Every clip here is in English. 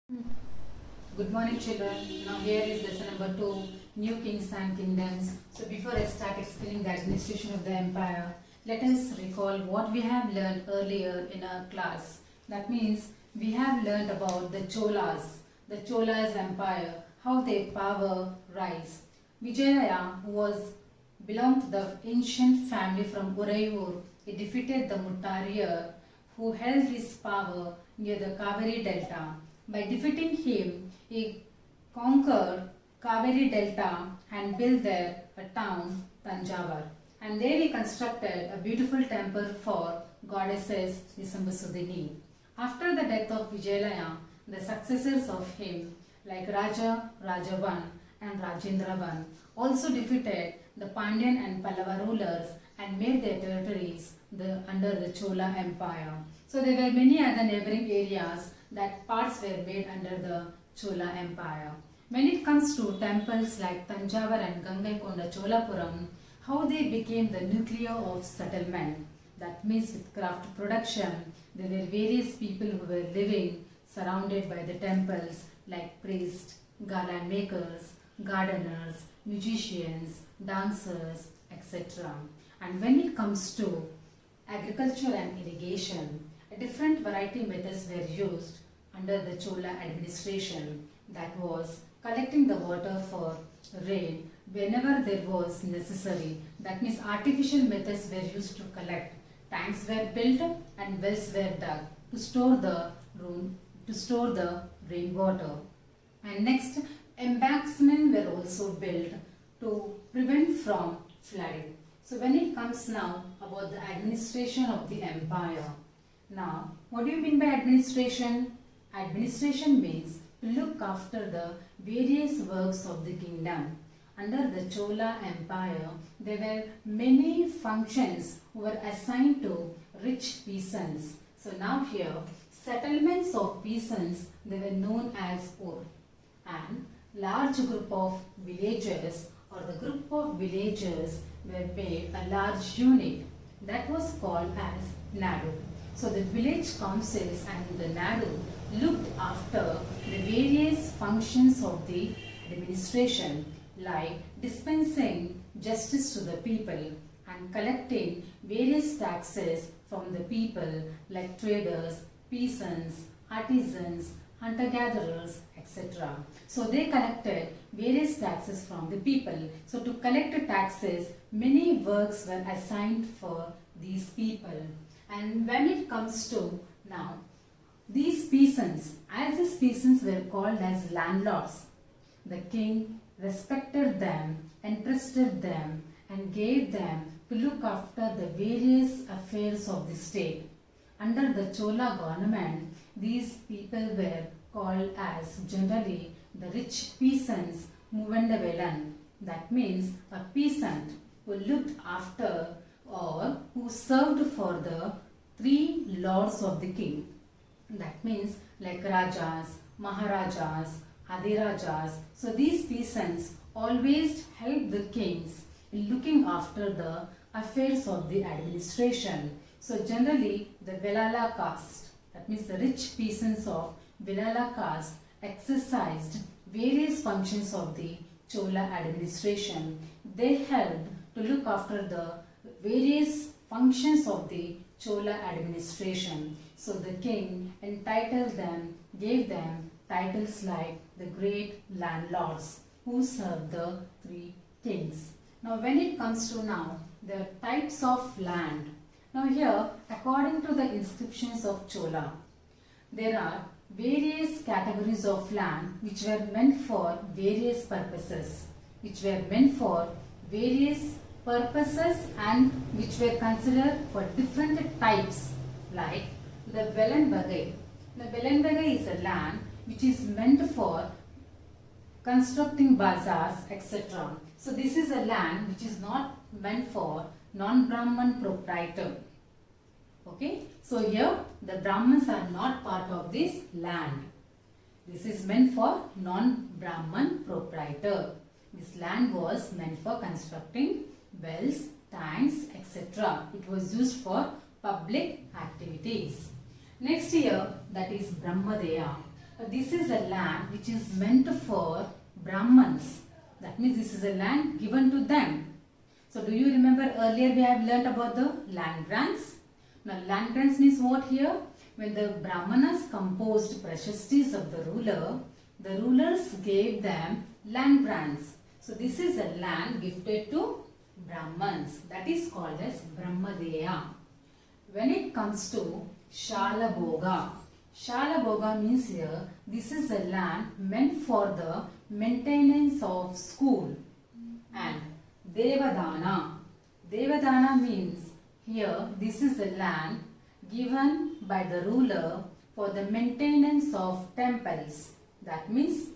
Good morning, children. Now here is lesson number 2, New Kings and Kingdoms. So before I start explaining the administration of the empire, let us recall what we have learned earlier in our class. That means we have learned about the Cholas empire, how their power rise. Vijayaya, who belonged to the ancient family from Urayur, he defeated the Muttariyar, who held his power near the Kaveri Delta. By defeating him, he conquered Kaveri Delta and built there a town, Tanjavur. And there he constructed a beautiful temple for goddesses Nisambasudini. After the death of Vijayalaya, the successors of him like Raja Rajavan and Rajendravan also defeated the Pandyan and Pallava rulers and made their territories under the Chola Empire. So there were many other neighboring areas that parts were made under the Chola Empire. When it comes to temples like Tanjavur and Gangaikonda Cholapuram, how they became the nucleus of settlement. That means with craft production, there were various people who were living surrounded by the temples like priests, garland makers, gardeners, musicians, dancers, etc. And when it comes to agriculture and irrigation, different variety methods were used under the Chola administration. That was collecting the water for rain whenever there was necessary. That means artificial methods were used to collect. Tanks were built and wells were dug to store the rainwater. And next, embankments were also built to prevent from flooding. So when it comes now about the administration of the empire. Now, what do you mean by administration? Administration means to look after the various works of the kingdom. Under the Chola Empire, there were many functions who were assigned to rich peasants. So now here, settlements of peasants, they were known as Ur. And large group of villagers or the group of villagers were made a large unit that was called as Nadu. So the village councils and the Nadu looked after the various functions of the administration like dispensing justice to the people and collecting various taxes from the people like traders, peasants, artisans, hunter-gatherers, etc. So they collected various taxes from the people. So to collect taxes, many works were assigned for these people. And when it comes to now, these peasants, as these peasants were called as landlords, the king respected them, entrusted them and gave them to look after the various affairs of the state. Under the Chola government, these people were called as generally the rich peasants Muvendavelan. That means a peasant who looked after or who served for the three lords of the king. That means like Rajas, Maharajas, Adhirajas. So these peasants always helped the kings in looking after the affairs of the administration. So generally the Velala caste, that means the rich peasants of Velala caste exercised various functions of the Chola administration. They helped to look after the various functions of the Chola administration. So the king entitled them, gave them titles like the great landlords who served the three kings. Now when it comes to now the types of land. Now here, according to the inscriptions of Chola, there are various categories of land which were meant for various purposes. And which were considered for different types like the Velanbagai. The Velanbagai is a land which is meant for constructing bazaars, etc. So this is a land which is not meant for non-Brahman proprietor. Okay, so here the Brahmins are not part of this land. This is meant for non-Brahman proprietor. This land was meant for constructing wells, tanks, etc. It was used for public activities. Next year, that is Brahmadeya. This is a land which is meant for Brahmins. That means this is a land given to them. So do you remember earlier we have learnt about the land grants? Now land grants means what here? When the Brahmanas composed preciosities of the rulers gave them land grants. So this is a land gifted to Brahmins. That is called as Brahmadeya. When it comes to Shalabhoga, Shalabhoga means here, this is a land meant for the maintenance of school. And Devadana. Devadana means here, this is a land given by the ruler for the maintenance of temples. That means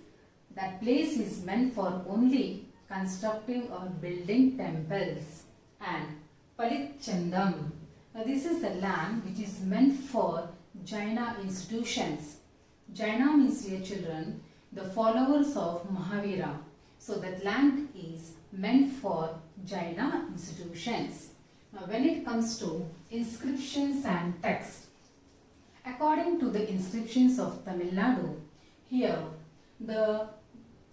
that place is meant for only constructing or building temples. And Palichandam. Now this is a land which is meant for Jaina institutions. Jaina means, dear children, the followers of Mahavira. So that land is meant for Jaina institutions. Now when it comes to inscriptions and text, according to the inscriptions of Tamil Nadu, here the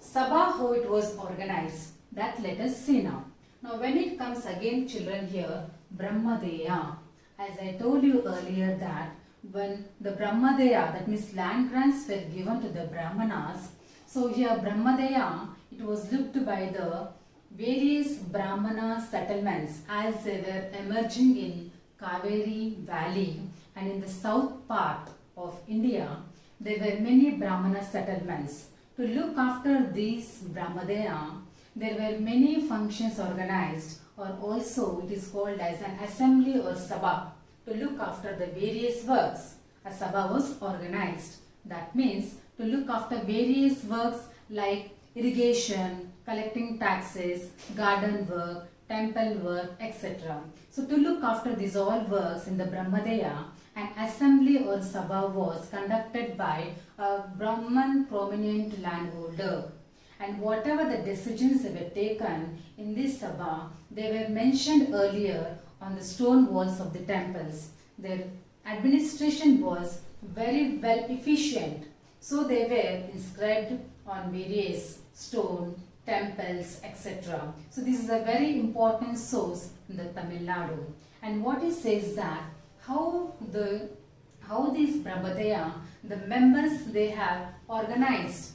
Sabha, how it was organized, that let us see now. Now when it comes again, children, here Brahmadeya, as I told you earlier that when the Brahmadeya, that means land grants were given to the Brahmanas, so here Brahmadeya, it was looked by the various Brahmana settlements as they were emerging in Kaveri Valley and in the south part of India. There were many Brahmana settlements. To look after these Brahmadeya, there were many functions organized, or also it is called as an assembly or sabha. To look after the various works, a sabha was organized. That means to look after various works like irrigation, collecting taxes, garden work, temple work, etc. So to look after these all works in the Brahmadeya, an assembly or sabha was conducted by a Brahman prominent landholder. And whatever the decisions were taken in this sabha, they were mentioned earlier on the stone walls of the temples. Their administration was very well efficient. So they were inscribed on various stone temples, etc. So this is a very important source in the Tamil Nadu. And what it says that how these Brahmadeya, the members they have organized,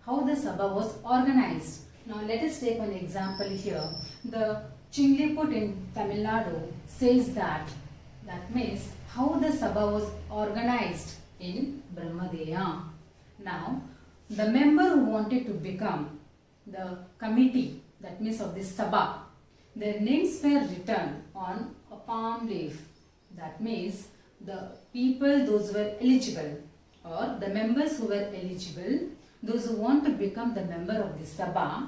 how the Sabha was organized. Now let us take one example here. The Chingliput in Tamil Nadu says that means how the Sabha was organized in Brahmadeya. Now the member who wanted to become the committee, that means of this Sabha, their names were written on a palm leaf. That means the people, those who were eligible, or the members who were eligible, those who want to become the member of the Sabha,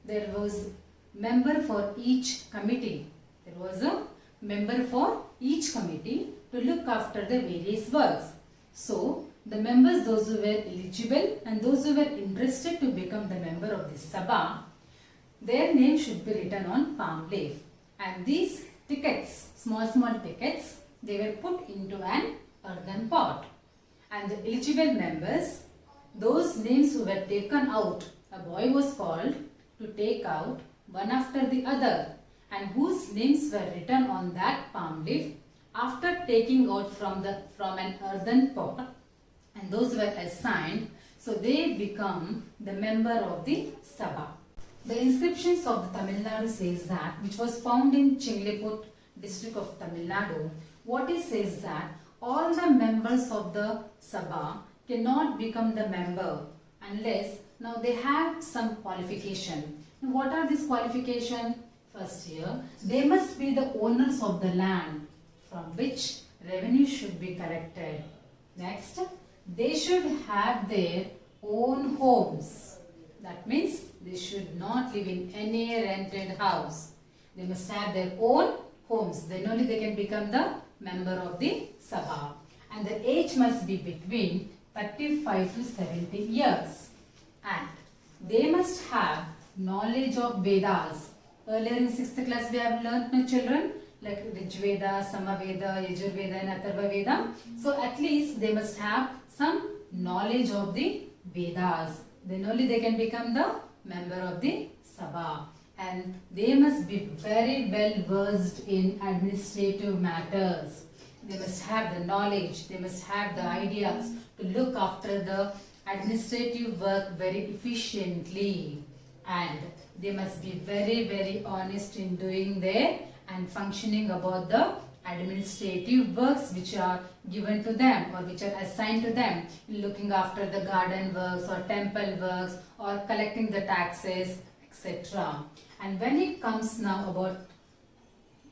there was member for each committee. There was a member for each committee to look after the various works. So, the members, those who were eligible and those who were interested to become the member of the Sabha, their name should be written on palm leaf. And these tickets, small tickets, they were put into an earthen pot. And the eligible members, those names who were taken out, a boy was called to take out one after the other, and whose names were written on that palm leaf after taking out from an earthen pot, and those were assigned, so they become the member of the Sabha. The inscriptions of the Tamil Nadu says that, which was found in Chingliput district of Tamil Nadu, what it says that all the members of the Sabha cannot become the member unless now they have some qualification. Now, what are these qualifications? First here, they must be the owners of the land from which revenue should be collected. Next, they should have their own homes. That means they should not live in any rented house. They must have their own homes. Then only they can become the member of the Sabha. And the age must be between 35 to 70 years. And they must have knowledge of Vedas. Earlier in 6th class we have learnt, my children, like Rig Veda, Samaveda, Yajurveda and Atharva Veda. So at least they must have some knowledge of the Vedas. Then only they can become the member of the Sabha. And they must be very well versed in administrative matters. They must have the knowledge, they must have the ideas to look after the administrative work very efficiently. And they must be very honest in doing their and functioning about the administrative works which are given to them or which are assigned to them, looking after the garden works or temple works or collecting the taxes, etc. And when it comes now about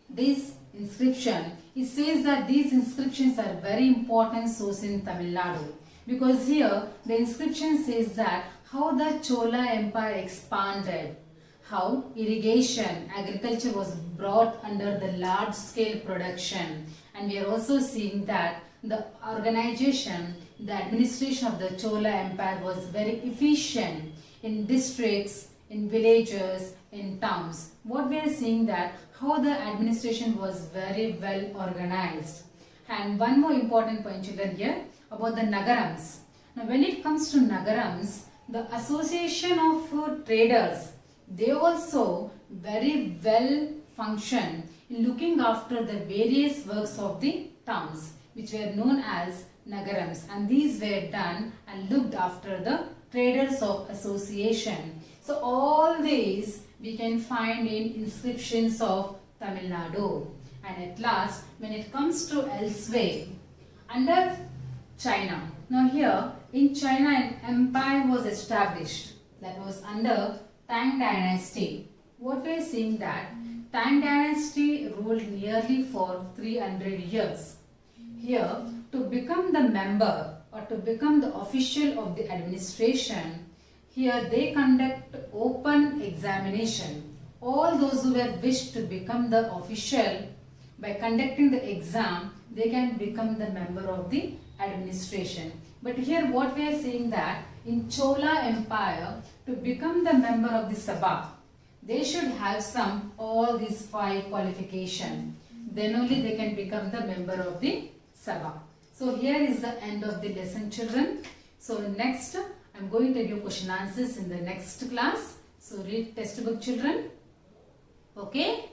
this inscription, it says that these inscriptions are very important source in Tamil Nadu, because here the inscription says that how the Chola Empire expanded, how irrigation, agriculture was brought under the large scale production, and we are also seeing that the organization, the administration of the Chola Empire was very efficient in districts, in villages, in towns. What we are seeing that how the administration was very well organized. And one more important point, children, here about the Nagarams. Now when it comes to Nagarams, the association of traders, they also very well function in looking after the various works of the towns, which were known as Nagarams, and these were done and looked after the traders of association. So all these we can find in inscriptions of Tamil Nadu. And at last, when it comes to elsewhere, under China. Now here in China an empire was established that was under Tang dynasty. What we are seeing that Tang dynasty ruled nearly for 300 years. Here, to become the member or to become the official of the administration, here they conduct open examination. All those who were wished to become the official, by conducting the exam, they can become the member of the administration. But here what we are seeing that in Chola Empire, to become the member of the Sabha, they should have all these 5 qualifications. Then only they can become the member of the Sabha. So here is the end of the lesson, children. So next I am going to give question answers in the next class. So read textbook, children. Okay.